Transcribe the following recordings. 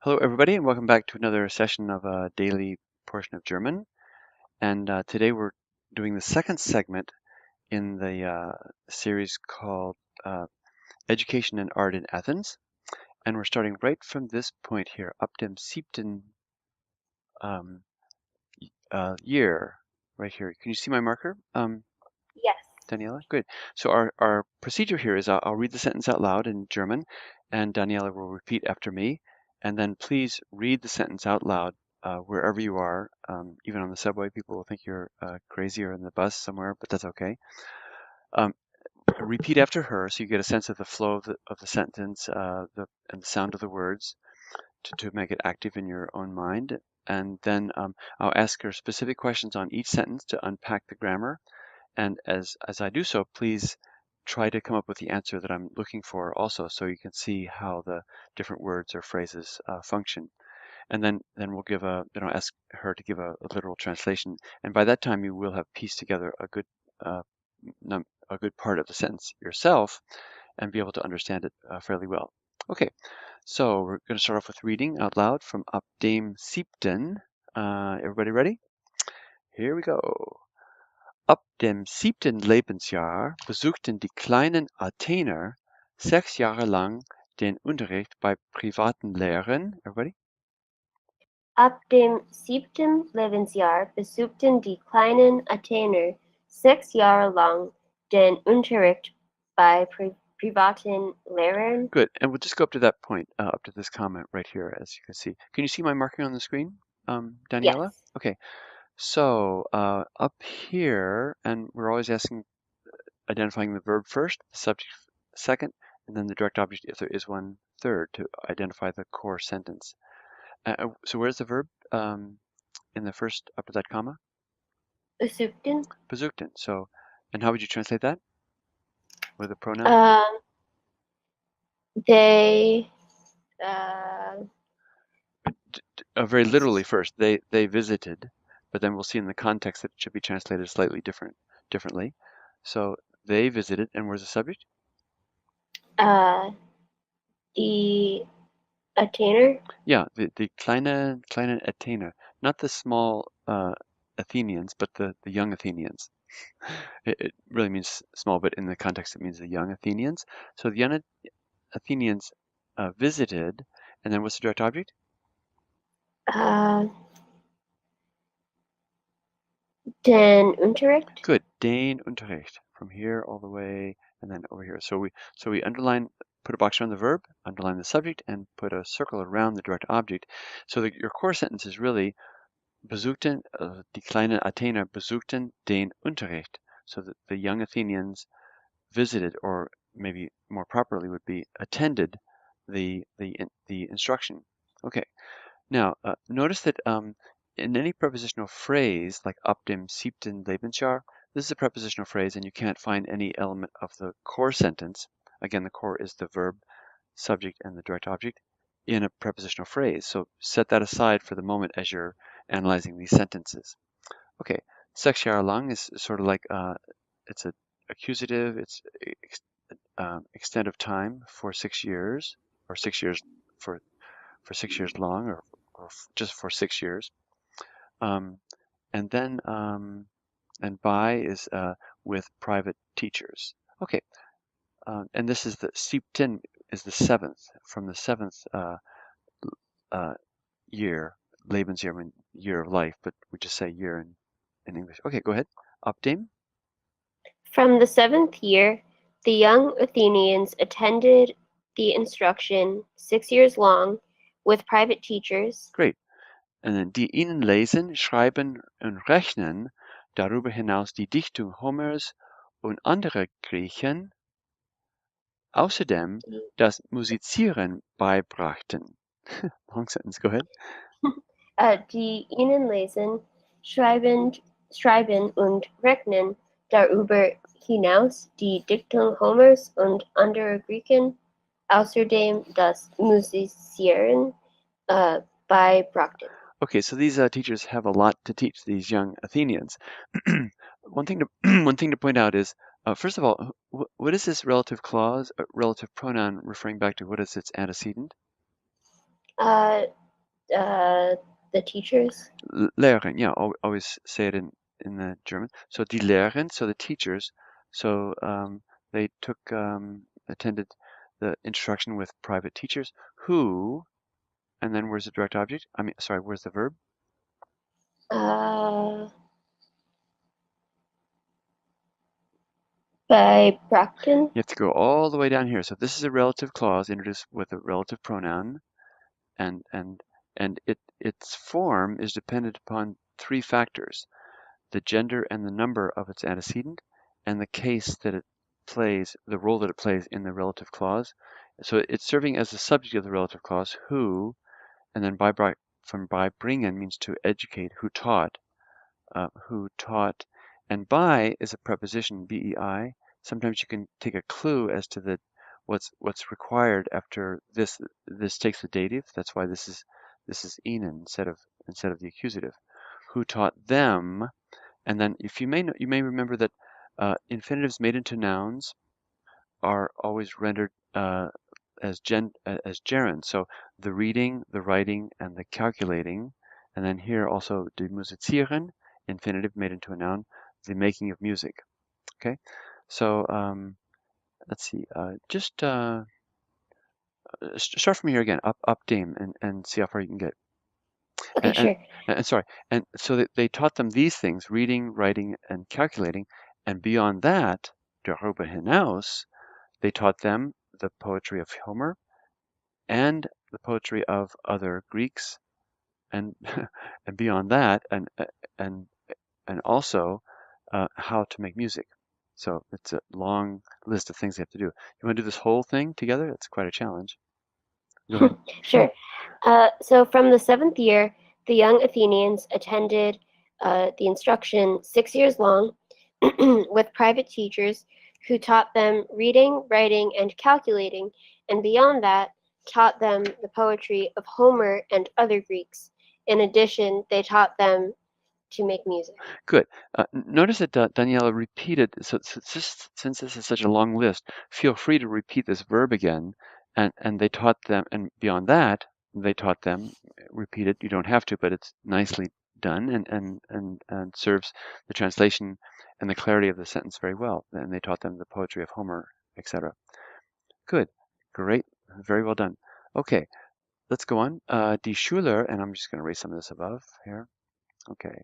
Hello, everybody, and welcome back to another session of a daily portion of German. And today we're doing the second segment in the series called uh, Education and Art in Athens. And we're starting right from this point here, up dem siebten um, year, right here. Can you see my marker, Yes. Daniela? Good. So our procedure here is I'll read the sentence out loud in German, and Daniela will repeat after me. And then please read the sentence out loud wherever you are. Even on the subway, people will think you're crazy, or in the bus somewhere, but that's okay. Um, Repeat after her so you get a sense of the flow of the sentence and the sound of the words to make it active in your own mind. And then I'll ask her specific questions on each sentence to unpack the grammar. And as I do so, please try to come up with the answer that I'm looking for also, so you can see how the different words or phrases function. And then we'll give ask her to give a literal translation. And by that time, you will have pieced together uh, a good part of the sentence yourself and be able to understand it fairly well. Okay, so we're going to start off with reading out loud from Ab dem siebten. Everybody ready? Here we go. Ab dem 7. Lebensjahr besuchten die kleinen Athener 6 Jahre lang den Unterricht bei privaten Lehrern. Everybody? Ab dem 7. Lebensjahr besuchten die kleinen Athener 6 Jahre lang den Unterricht bei privaten Lehrern. Good. And we'll just go up to that point, up to this comment right here, as you can see. Can you see my marking on the screen, Daniela? Yes. Okay. So up here, and we're always identifying the verb first, the subject second, and then the direct object, if there is one, third, to identify the core sentence. So where's the verb in the first, up to that comma? Besuchten. Besuchten. So, and how would you translate that with a pronoun? Um, they uh, Very literally first, they visited, but then we'll see in the context that it should be translated slightly differently. So they visited, and where's the subject? uh, the Athener. Yeah, the kleine Athener, not the small Athenians, but the young Athenians. It really means small, but in the context it means the young Athenians. So the young Athenians visited, and then what's the direct object? Uh, den Unterricht. Good. Den Unterricht. From here all the way and then over here. So we underline, put a box around the verb, underline the subject, and put a circle around the direct object. So that your core sentence is really besuchten, die kleinen Athener besuchten den Unterricht. So that the young Athenians visited, or maybe more properly would be attended the instruction. Okay. Now, notice that in any prepositional phrase, like ab dem 7. Lebensjahr, this is a prepositional phrase and you can't find any element of the core sentence. Again, the core is the verb, subject, and the direct object in a prepositional phrase. So set that aside for the moment as you're analyzing these sentences. Okay, 6 Jahre lang is sort of like, it's a accusative, it's extent of time for 6 years, or 6 years for 6 years long, or just for 6 years. Um, and then, and by is with private teachers. Okay, and this is the siebten is the seventh, from the seventh uh, year, Lebensjahr, I mean year of life, but we just say year in English. Okay, go ahead. Ab dem. From the 7th year, the young Athenians attended the instruction 6 years long with private teachers. Great. And then die ihnen lesen, schreiben und rechnen, darüber hinaus die Dichtung Homers und andere Griechen, außerdem das Musizieren beibrachten. Long sentence, go ahead. Die ihnen lesen, schreiben und rechnen darüber hinaus die Dichtung Homers und anderer Griechen, außerdem das Musizieren beibrachten. Okay, so these teachers have a lot to teach these young Athenians. One thing to one thing to point out is, first of all, what is this relative clause, relative pronoun referring back to? What is its antecedent? Uh, the teachers. Lehrerin, yeah, always say it in the German. So die Lehrerin, so the teachers. So they attended the instruction with private teachers who, and then where's the direct object? I mean, sorry, where's the verb? By Brockton. You have to go all the way down here. So this is a relative clause introduced with a relative pronoun, and and and its form is dependent upon three factors: the gender and the number of its antecedent, and the case that it plays, the role that it plays in the relative clause. So it's serving as the subject of the relative clause, who, and then from by bringen means to educate, who taught, and by is a preposition, bei. Sometimes you can take a clue as to what's required after this. This takes the dative. That's why this is ihnen instead of the accusative. Who taught them, and then if you may remember that infinitives made into nouns are always rendered as gerund. So the reading, the writing, and the calculating. And then here also die musizieren, infinitive made into a noun, the making of music. Okay, so let's see. Just start from here again, up dem, and see how far you can get. Okay, And, and, sure. and sorry, and so they taught them these things: reading, writing, and calculating. And beyond that, darüber hinaus, they taught them the poetry of Homer and the poetry of other Greeks, and and beyond that, and and also how to make music. So it's a long list of things they have to do. You want to do this whole thing together? It's quite a challenge. Go ahead. Sure. So from the 7th year, the young Athenians attended the instruction 6 years long with private teachers who taught them reading, writing, and calculating, and beyond that, taught them the poetry of Homer and other Greeks. In addition, they taught them to make music. Good. Notice that Daniela repeated, since this is such a long list, feel free to repeat this verb again. And they taught them, and beyond that, they taught them, repeat it. You don't have to, but it's nicely done and serves the translation and the clarity of the sentence very well. And they taught them the poetry of Homer, etc. Good. Great. Very well done. Okay, let's go on. Die Schüler, and I'm just going to erase some of this above here. Okay.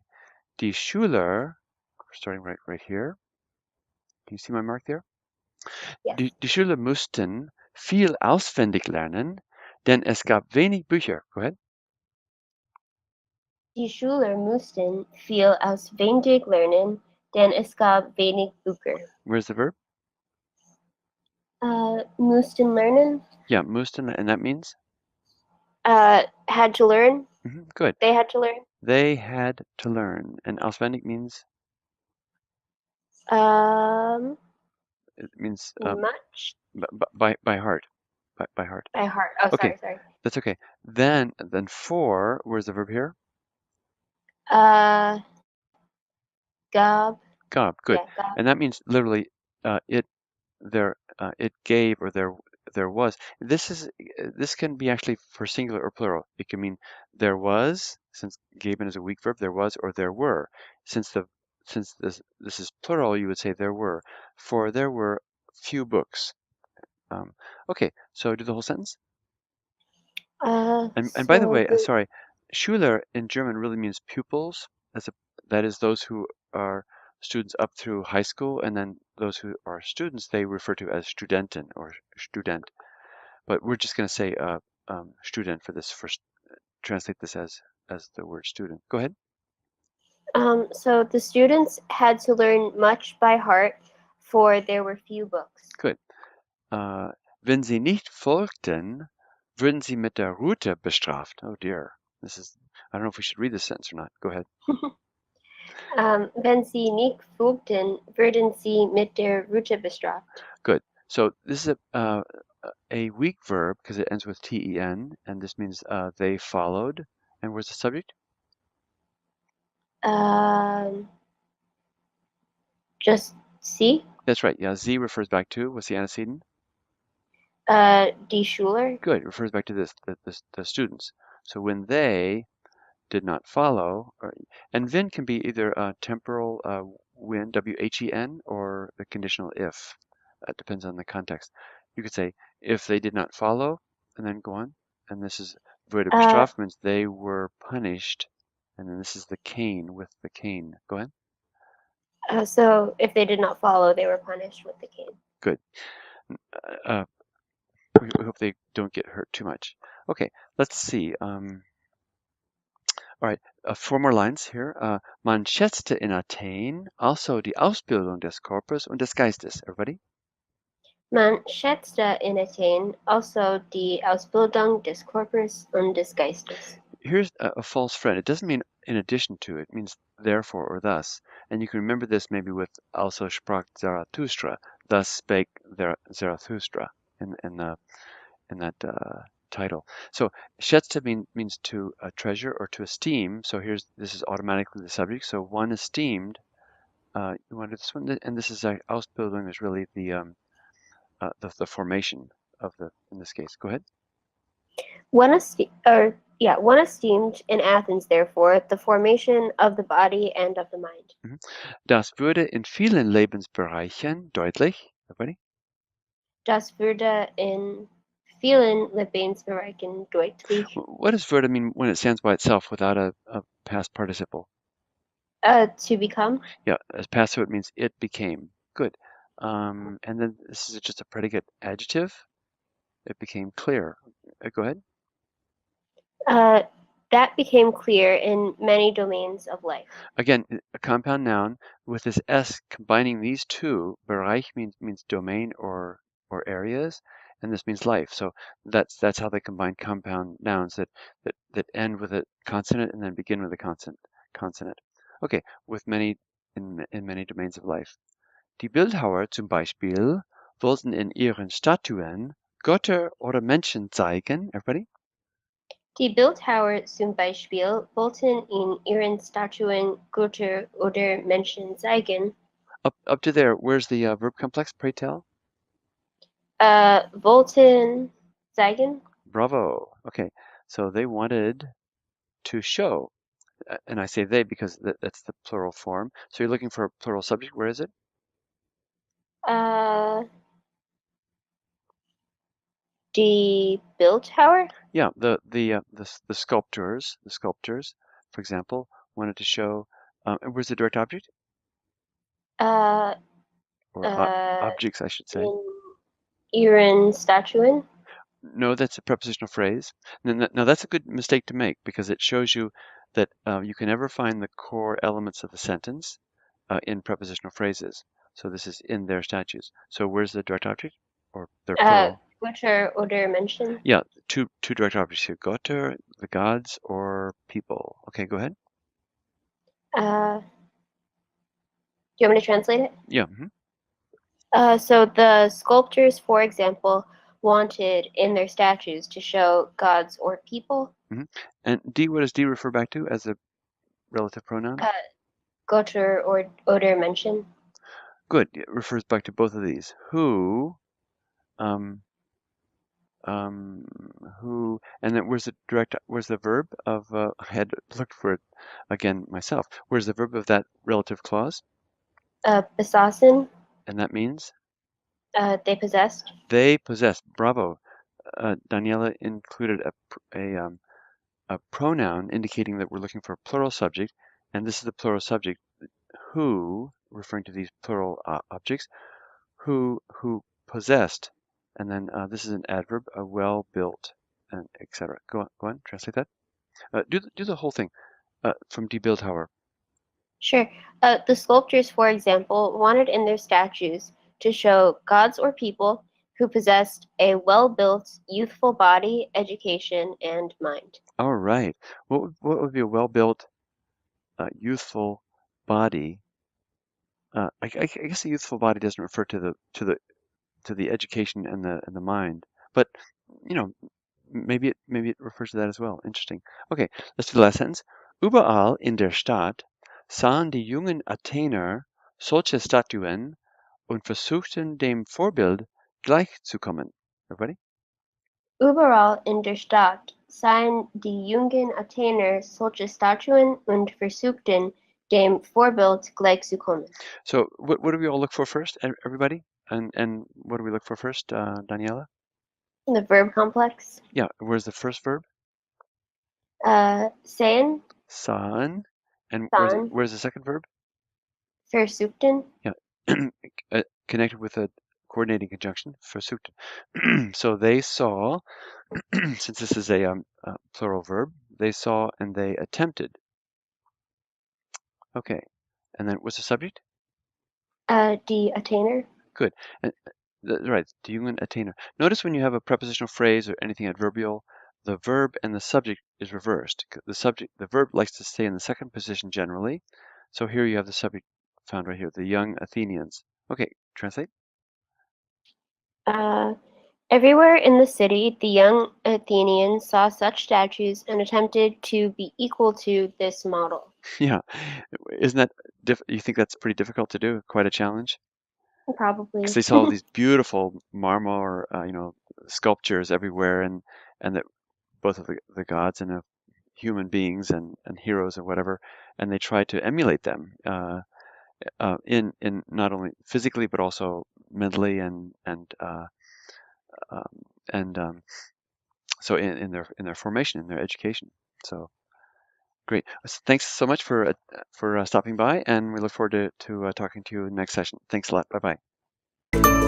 Die Schüler, starting right here. Can you see my mark there? Yes. Die Schüler mussten viel auswendig lernen, denn es gab wenig Bücher. Go ahead. Die Schüler mussten viel auswendig lernen, denn es gab wenig Bücher. Where's the verb? Mussten lernen? Yeah, mussten, and that means? Had to learn. Good. They had to learn. They had to learn. And auswendig means? It means Much. by heart. By heart. By heart. Oh, Okay, sorry. that's okay. Then for, where's the verb here? Gob. Gab, good. Yeah, gob. And that means literally it gave, or there was. This can be actually for singular or plural. It can mean there was, since geben is a weak verb, there was, or there were. Since this is plural, you would say there were. For there were few books. Okay, so do the whole sentence. And by the way, sorry, Schüler in German really means pupils. That is those who are students up through high school, and then those who are students they refer to as Studenten or Student. But we're just going to say Student for this. Translate this as the word student. Go ahead. So the students had to learn much by heart, for there were few books. Good. Wenn sie nicht folgten, würden sie mit der Rute bestraft. Oh dear. I don't know if we should read this sentence or not. Go ahead. Wenn sie nicht folgten, würden sie mit der Rute bestraft. Good. So this is a weak verb because it ends with ten, and this means they followed. And where's the subject? Just see. That's right. Yeah, sie refers back to, what's the antecedent? Die Schüler. Good. It refers back to this, the students. So when they did not follow, and when can be either temporal when, W-H-E-N, or the conditional if. It depends on the context. You could say, if they did not follow, and then go on. And this is wurde Uh, bestraft, means they were punished. And then this is the cane, with the cane. Go ahead. so if they did not follow, they were punished with the cane. Good. Uh, we hope they don't get hurt too much. Okay, let's see. All right, 4 more lines here. Man schätzte in Athen also die Ausbildung des Körpers und des Geistes. Everybody? Man schätzte in Athen also die Ausbildung des Körpers und des Geistes. Here's a false friend. It doesn't mean in addition to, it means therefore or thus. And you can remember this maybe with also sprach Zarathustra, thus spake Zarathustra in that title. So schätzte means to treasure or to esteem. So this is automatically the subject. So one esteemed. You want this one, and this is Ausbildung is really the formation of in this case. Go ahead. One esteemed in Athens, therefore, the formation of the body and of the mind. Mhm. Das würde in vielen Lebensbereichen deutlich. Everybody? Das würde in vielen Lebensbereichen deutlich. What does würde mean when it stands by itself without a past participle? To become. Yeah, as passive it means it became. Good. And then this is just a predicate adjective. It became clear. Go ahead. That became clear in many domains of life. Again, a compound noun with this s combining these two. Bereich means domain or areas, and this means life. So that's how they combine compound nouns that end with a consonant and then begin with a consonant. Okay, with many in many domains of life. Die Bildhauer zum Beispiel wollten in ihren Statuen Götter oder Menschen zeigen. Everybody? Die Bildhauer zum Beispiel wollten in ihren Statuen Götter oder Menschen zeigen. Up to there, where's the verb complex, pray tell? Wollten zeigen. Bravo. Okay, so they wanted to show, and I say they because that's the plural form. So you're looking for a plural subject. Where is it? Die Bildhauer. Yeah, the sculptors, for example, wanted to show. And where's the direct object? Uh, Or uh, objects, I should say. in ihren Statuen. No, that's a prepositional phrase. Now that's a good mistake to make because it shows you that you can never find the core elements of the sentence in prepositional phrases. So this is in their statues. So where's the direct object? Or their plural? Götter oder Menschen. Yeah, two direct objects here. Götter, the gods, or people. Okay, go ahead. Do you want me to translate it? Yeah. So the sculptors, for example, wanted in their statues to show gods or people. And D, what does D refer back to as a relative pronoun? Götter oder Menschen. Good. It refers back to both of these. Who, um, who, and then where's the verb of, I had looked for it again myself. Where's the verb of that relative clause? Besaßen. And that means? They possessed. They possess. Bravo. Daniela included a pronoun indicating that we're looking for a plural subject, and this is the plural subject, who, referring to these plural objects, who possessed, and then this is an adverb, a well-built, and etc. Go on, translate that. Do the whole thing from Die Bildhauer. Sure. The sculptors, for example, wanted in their statues to show gods or people who possessed a well-built, youthful body, education, and mind. All right. What would be a well-built, youthful body? I guess a youthful body doesn't refer to the education and the mind, but you know, maybe it refers to that as well. Interesting. Okay, let's do the last sentence. Überall in der Stadt sahen die jungen Athener solche Statuen und versuchten dem Vorbild gleichzukommen. Everybody? Überall in der Stadt seien die jungen Athener solche Statuen und versuchten, dem Vorbild gleichzukommen. So what do we all look for first, everybody? And what do we look for first, Daniela? The verb complex. Yeah, where's the first verb? Sehen, Sahen. And sahen, where's the second verb? versuchten. Yeah, connected with a coordinating conjunction, versuchten. So they saw, since this is a plural verb, they saw and they attempted. Okay, and then what's the subject? Die Athener. Good. And, right, die jungen Athener. Notice when you have a prepositional phrase or anything adverbial, the verb and the subject is reversed. The verb likes to stay in the second position generally. So here you have the subject found right here, the young Athenians. Okay, translate. Everywhere in the city, the young Athenians saw such statues and attempted to be equal to this model. Yeah, isn't that you think that's pretty difficult to do? Quite a challenge? Because Probably. they saw these beautiful marmor, sculptures everywhere, and that both of the gods and of human beings and heroes or whatever, and they tried to emulate them in not only physically but also mentally um, and so in their formation, in their education. So great. Thanks so much for stopping by, and we look forward to talking to you next session. Thanks a lot. Bye bye.